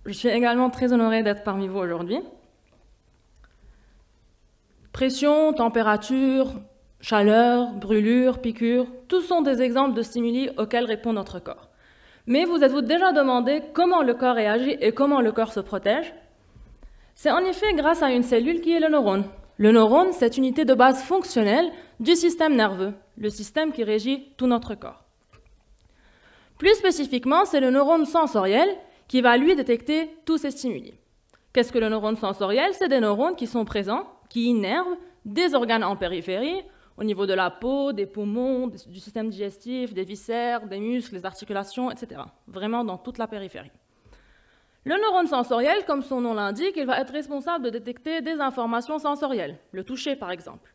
Je suis également très honorée d'être parmi vous aujourd'hui. Pression, température, chaleur, brûlure, piqûre, tous sont des exemples de stimuli auxquels répond notre corps. Mais vous êtes-vous déjà demandé comment le corps réagit et comment le corps se protège? C'est en effet grâce à une cellule qui est le neurone. Le neurone, c'est une unité de base fonctionnelle du système nerveux, le système qui régit tout notre corps. Plus spécifiquement, c'est le neurone sensoriel qui va lui détecter tous ces stimuli. Qu'est-ce que le neurone sensoriel? C'est des neurones qui sont présents, qui innervent des organes en périphérie, au niveau de la peau, des poumons, du système digestif, des viscères, des muscles, des articulations, etc. Vraiment dans toute la périphérie. Le neurone sensoriel, comme son nom l'indique, il va être responsable de détecter des informations sensorielles, le toucher par exemple.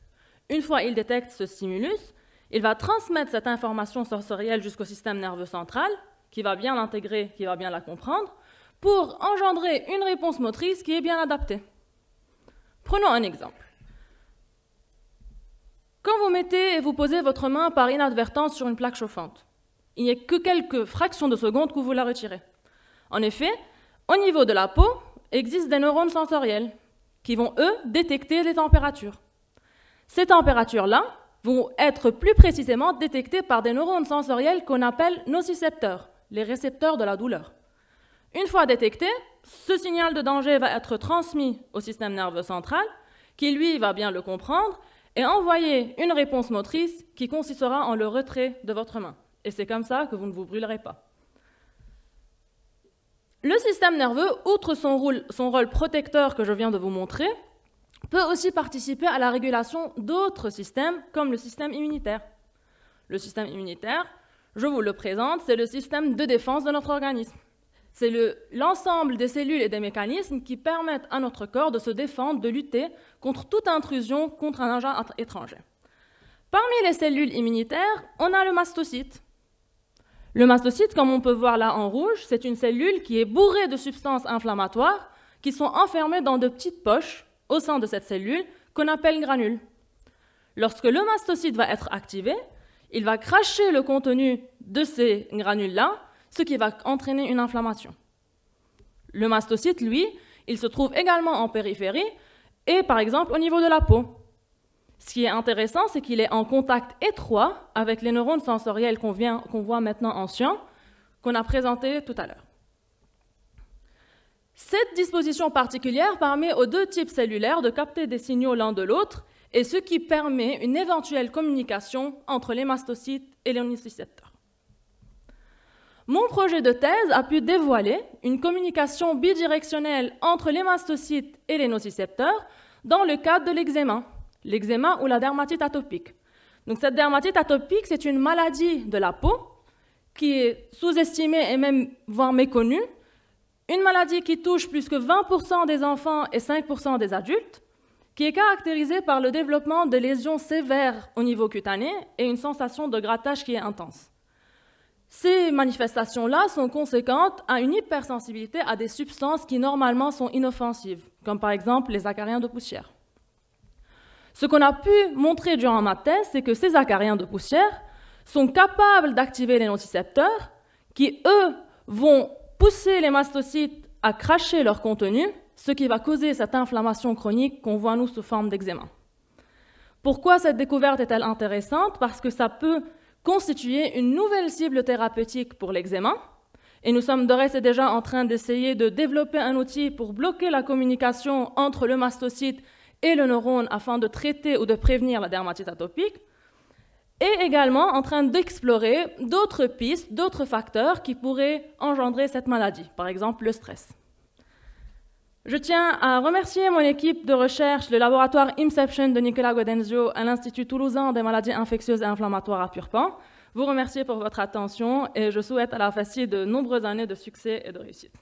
Une fois il détecte ce stimulus, il va transmettre cette information sensorielle jusqu'au système nerveux central, qui va bien l'intégrer, qui va bien la comprendre, pour engendrer une réponse motrice qui est bien adaptée. Prenons un exemple. Quand vous mettez et vous posez votre main par inadvertance sur une plaque chauffante, il n'y a que quelques fractions de secondes que vous la retirez. En effet, au niveau de la peau, existent des neurones sensoriels qui vont, eux, détecter les températures. Ces températures-là vont être plus précisément détectées par des neurones sensoriels qu'on appelle nocicepteurs, les récepteurs de la douleur. Une fois détecté, ce signal de danger va être transmis au système nerveux central, qui lui va bien le comprendre et envoyer une réponse motrice qui consistera en le retrait de votre main. Et c'est comme ça que vous ne vous brûlerez pas. Le système nerveux, outre son rôle protecteur que je viens de vous montrer, peut aussi participer à la régulation d'autres systèmes, comme le système immunitaire. Le système immunitaire, je vous le présente, c'est le système de défense de notre organisme. C'est l'ensemble des cellules et des mécanismes qui permettent à notre corps de se défendre, de lutter contre toute intrusion, contre un agent étranger. Parmi les cellules immunitaires, on a le mastocyte. Le mastocyte, comme on peut voir là en rouge, c'est une cellule qui est bourrée de substances inflammatoires qui sont enfermées dans de petites poches au sein de cette cellule qu'on appelle granules. Lorsque le mastocyte va être activé, il va cracher le contenu de ces granules-là, ce qui va entraîner une inflammation. Le mastocyte, lui, il se trouve également en périphérie et par exemple au niveau de la peau. Ce qui est intéressant, c'est qu'il est en contact étroit avec les neurones sensoriels qu'on voit maintenant en cyan, qu'on a présenté tout à l'heure. Cette disposition particulière permet aux deux types cellulaires de capter des signaux l'un de l'autre, et ce qui permet une éventuelle communication entre les mastocytes et les nocicepteurs. Mon projet de thèse a pu dévoiler une communication bidirectionnelle entre les mastocytes et les nocicepteurs dans le cadre de l'eczéma ou la dermatite atopique. Donc cette dermatite atopique, c'est une maladie de la peau qui est sous-estimée et même voire méconnue, une maladie qui touche plus que 20% des enfants et 5% des adultes, qui est caractérisée par le développement de lésions sévères au niveau cutané et une sensation de grattage qui est intense. Ces manifestations-là sont conséquentes à une hypersensibilité à des substances qui normalement sont inoffensives, comme par exemple les acariens de poussière. Ce qu'on a pu montrer durant ma thèse, c'est que ces acariens de poussière sont capables d'activer les nocicepteurs qui, eux, vont pousser les mastocytes à cracher leur contenu, ce qui va causer cette inflammation chronique qu'on voit nous sous forme d'eczéma. Pourquoi cette découverte est-elle intéressante? Parce que ça peut constituer une nouvelle cible thérapeutique pour l'eczéma, et nous sommes d'ores et déjà en train d'essayer de développer un outil pour bloquer la communication entre le mastocyte et le neurone afin de traiter ou de prévenir la dermatite atopique, et également en train d'explorer d'autres pistes, d'autres facteurs qui pourraient engendrer cette maladie, par exemple le stress. Je tiens à remercier mon équipe de recherche, le laboratoire Inception de Nicolas Guedenzio à l'Institut toulousain des maladies infectieuses et inflammatoires à Purpan. Vous remercier pour votre attention et je souhaite à la FACI de nombreuses années de succès et de réussite.